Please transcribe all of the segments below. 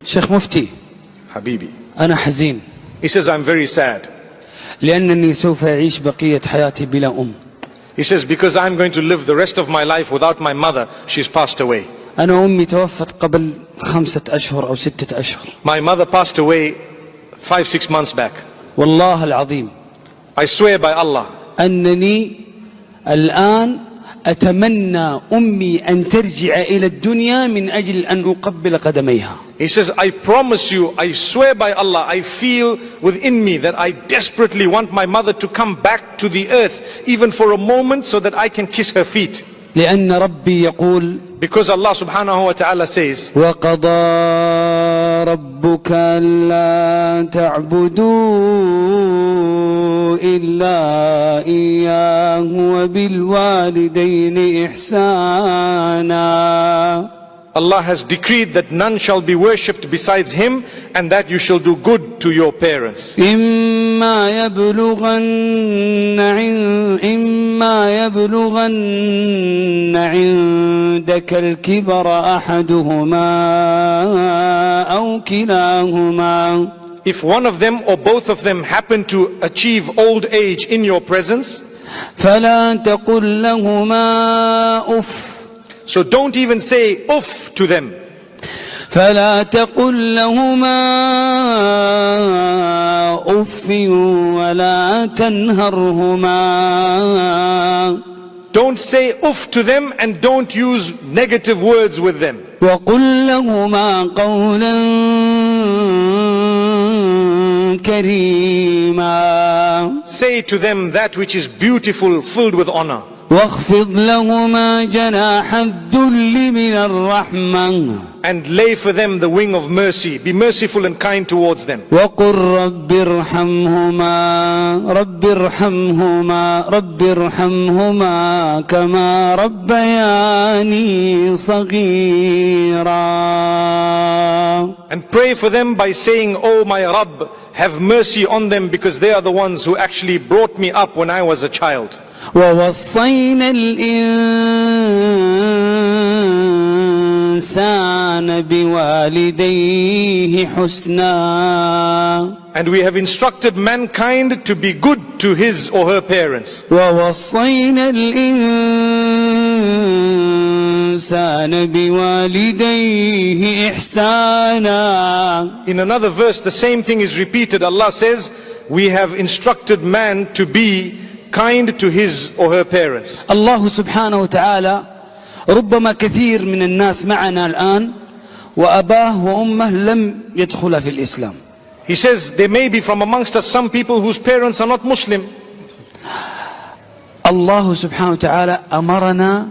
شيخ مفتي Habibi. أنا حزين He says, I'm very sad. لأنني سوف أعيش بقية حياتي بلا أم. He says, because I'm going to live the rest of my life without my mother. She's passed away. أنا أمي توفت قبل 5 أشهر أو 6 أشهر. My mother passed away 5-6 months back. والله العظيم I swear by Allah, أنني الآن أتمنى أمي أن ترجع إلى الدنيا من أجل أن أقبل قدميها. he says, I promise you, I swear by Allah, I feel within me that I desperately want my mother to come back to the earth, even for a moment, so that I can kiss her feet. لأن ربي يقول Because Allah subhanahu wa ta'ala says, وقضى ربك ألا تعبدوا إلا إياه وبالوالدين إحسانا. Allah has decreed that none shall be worshipped besides Him, and that you shall do good to your parents. إما يبلغن عندك الكبر أحدهما أو كلاهما. If one of them or both of them happen to achieve old age in your presence, فلا تقل لهما أف. so don't even say uff to them. فلا تقل لهما أف ولا تنهرهما. Don't say uff to them and don't use negative words with them. وقل لهما قولا كريما. Say to them that which is beautiful, filled with honor. واخفض لهما جناح الذل من الرحمة. And lay for them the wing of mercy. Be merciful and kind towards them. وقل رب ارحمهما كما ربياني صغيرا. And pray for them by saying, Oh my Rabb, have mercy on them, because they are the ones who actually brought me up when I was a child. ووصينا الإنسان بوالديه حسنا. And we have instructed mankind to be good to his or her parents. ووصينا الإنسان بوالديه إحسانا. In another verse, the same thing is repeated. Allah says, we have instructed man to be kind to his or her parents. الله سبحانه وتعالى ربما كثير من الناس معنا الآن وأباه وأمه لم يدخلا في الإسلام. He says there may be from amongst us some people whose parents are not Muslim. الله سبحانه وتعالى أمرنا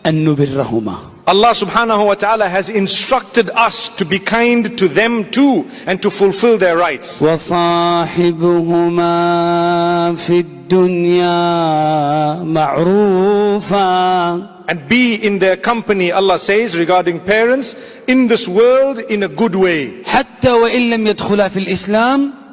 أن نبرهما. Allah subhanahu wa ta'ala has instructed us to be kind to them too and to fulfill their rights. وصاحبهما في الدنيا معروفا. And be in their company, Allah says regarding parents, in this world in a good way. حتى وإن لم يدخلا في الإسلام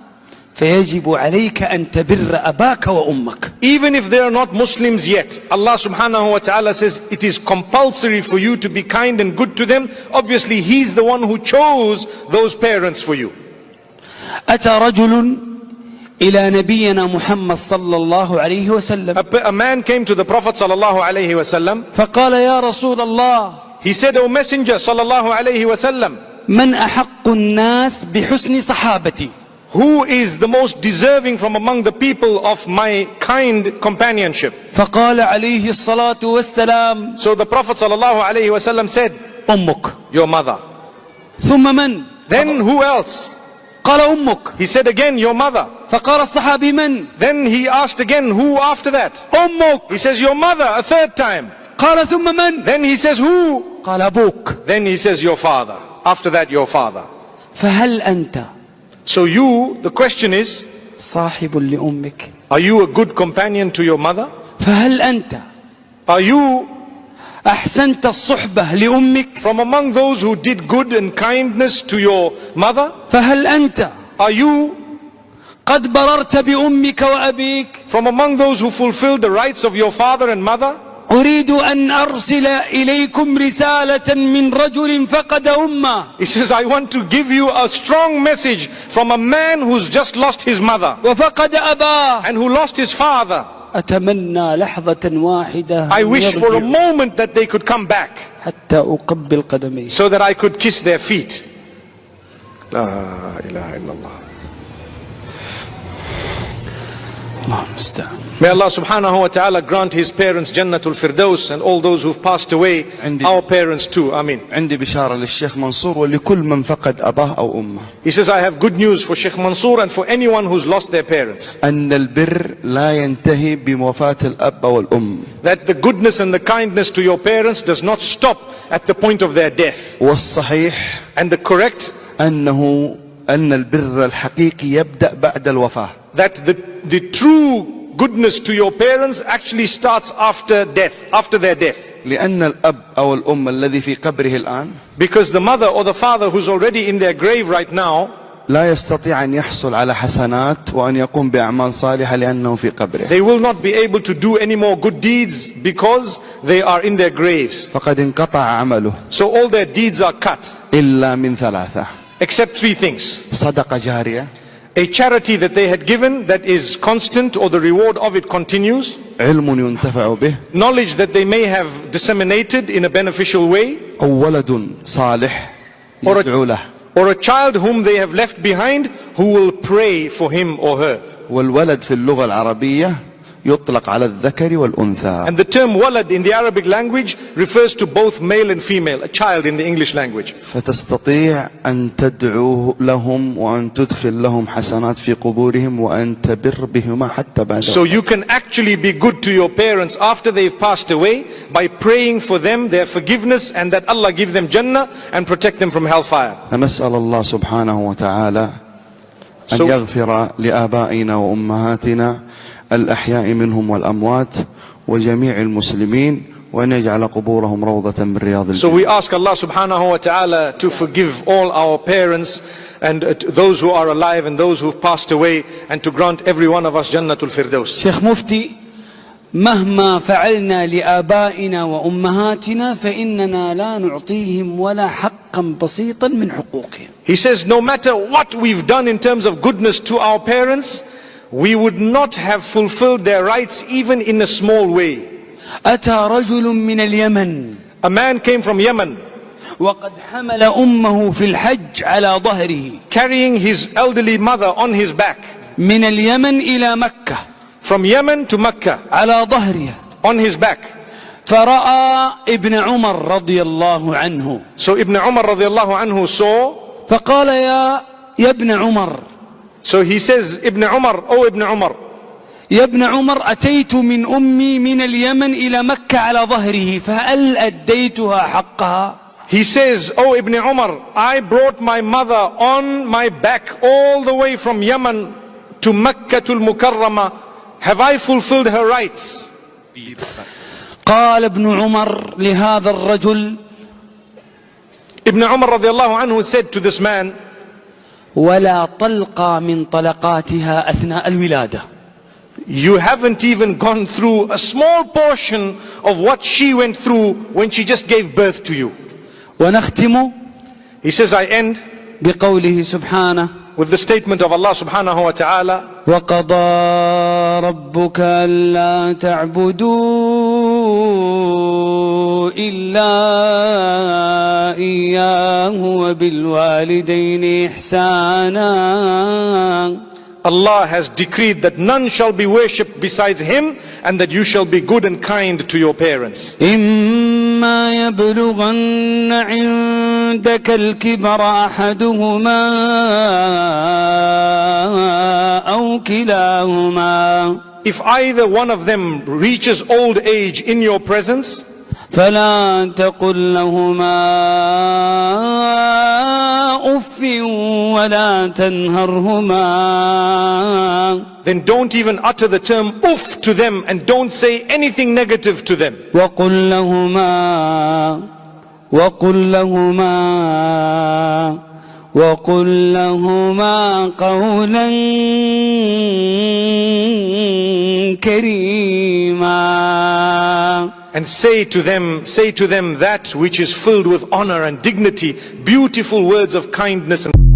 فيجب عليك أن تبر أباك وأمك. Even if they are not Muslims yet, Allah subhanahu wa ta'ala says it is compulsory for you to be kind and good to them. Obviously He's the one who chose those parents for you. أتى رجل إلى نبينا محمد صلى الله عليه وسلم. A man came to the Prophet sallallahu alayhi wa sallam. فقال يا رسول الله. He said, O Messenger sallallahu alayhi wa sallam, من أحق الناس بحسن صحابتي. who is the most deserving from among the people of my kind companionship? فقال عليه الصلاة والسلام. So the Prophet sallallahu alayhi wa sallam said, أمك. your mother. ثم من؟ Then who else? قال أمك. He said again, your mother. فقال الصحابي من؟ Then he asked again, who after that? أمك. He says, your mother, a third time. قال ثم من؟ Then he says, who? قال أبوك. Then he says, your father. After that, your father. فهل أنت So you, the question is, صاحب لأمك؟ are you a good companion to your mother? فهل أنت Are you أحسنت الصحبة لأمك؟ from among those who did good and kindness to your mother? فهل أنت Are you قد بررت بأمك وأبيك؟ from among those who fulfilled the rights of your father and mother? أريد أن أرسل إليكم رسالة من رجل فقد أمه. He says, I want to give you a strong message from a man who's just lost his mother وفقد أباه. and who lost his father. أتمنى لحظة واحدة I أن wish for a يرجعوا moment that they could come back حتى أقبل قدميه. so that I could kiss their feet. La ilaha illallah. الله المستعان. May Allah subhanahu wa ta'ala grant his parents Jannatul Firdaus and all those who've passed away, our parents too. Ameen. عندي بشارة للشيخ منصور ولكل من فقد أباه أو أمه. He says, I have good news for Sheikh Mansour and for anyone who's lost their parents. أن البر لا ينتهي بوفاة الأب أو الأم. That the goodness and the kindness to your parents does not stop at the point of their death. والصحيح And the correct, أن البر الحقيقي يبدأ بعد الوفاة. that the true goodness to your parents actually starts after death, after their death. لأن الأب أو الأم الذي في قبره الآن Because the mother or the father who's already in their grave right now لا يستطيع أن يحصل على حسنات وأن يقوم بأعمال صالحة لأنه في قبره. they will not be able to do any more good deeds because they are in their graves. فقد انقطع عمله So all their deeds are cut إلا من ثلاثة. except three things. صدقة جارية. A charity that they had given that is constant or the reward of it continues. علم ينتفع به. Knowledge that they may have disseminated in a beneficial way. أو ولد صالح يدعو له. Or a child whom they have left behind who will pray for him or her. والولد في اللغة العربية يطلق على الذكر والأنثى. And the term walad in the Arabic language refers to both male and female, a child in the English language. فتستطيع أن تدعو لهم وأن تدخل لهم حسنات في قبورهم وأن تبر بهما حتى بعد. So you can actually be good to your parents after they've passed away by praying for them, their forgiveness, and that Allah give them Jannah and protect them from hellfire. فنسأل الله سبحانه وتعالى أن يغفر لآبائنا وأمهاتنا الأحياء منهم والأموات وجميع المسلمين وأن يجعل قبورهم روضة من رياض الجنة. So we ask Allah subhanahu wa ta'ala to forgive all our parents and those who are alive and those who've passed away, and to grant every one of us Jannatul Firdaus. شيخ مفتي، مهما فعلنا لآبائنا وأمهاتنا فإننا لا نعطيهم ولا حقا بسيطا من حقوقهم. He says, no matter what we've done in terms of goodness to our parents, we would not have fulfilled their rights even in a small way. أتى رجل من اليمن A man came from Yemen وقد حمل أمه في الحج على ظهره carrying his elderly mother on his back من اليمن إلى مكة from Yemen to Mecca على ظهره on his back. فرأى ابن عمر رضي الله عنه So Ibn Umar radiallahu anhu saw. فقال يا ابن عمر. So he says, Ibn Umar, oh Ibn Umar, يا ابن عمر أتيت من أمي من اليمن إلى مكة على ظهره فهل أديتها حقها؟ he says, oh Ibn Umar, I brought my mother on my back all the way from Yemen to Makkatul Mukarramah. Have I fulfilled her rights? قال ابن عمر لهذا الرجل. Ibn Umar radiallahu anhu said to this man, ولا طلقة من طلقاتها أثناء الولادة. you haven't even gone through a small portion of what she went through when she just gave birth to you. ونختم He says, I end بقوله سبحانه with the statement of Allah subhanahu wa ta'ala, وقضى ربك ألا تعبدوا إلا إياه وبالوالدين إحسانا. Allah has decreed that none shall be worshipped besides Him, and that you shall be good and kind to your parents. إما يبلغن عندك الكبر أحدهما أو كلاهما. If either one of them reaches old age in your presence, فلا تقل لهما أف ولا تنهرهما. then don't even utter the term uff to them, and don't say anything negative to them. وقل لهما قولا كريما. and say to them that which is filled with honor and dignity, beautiful words of kindness and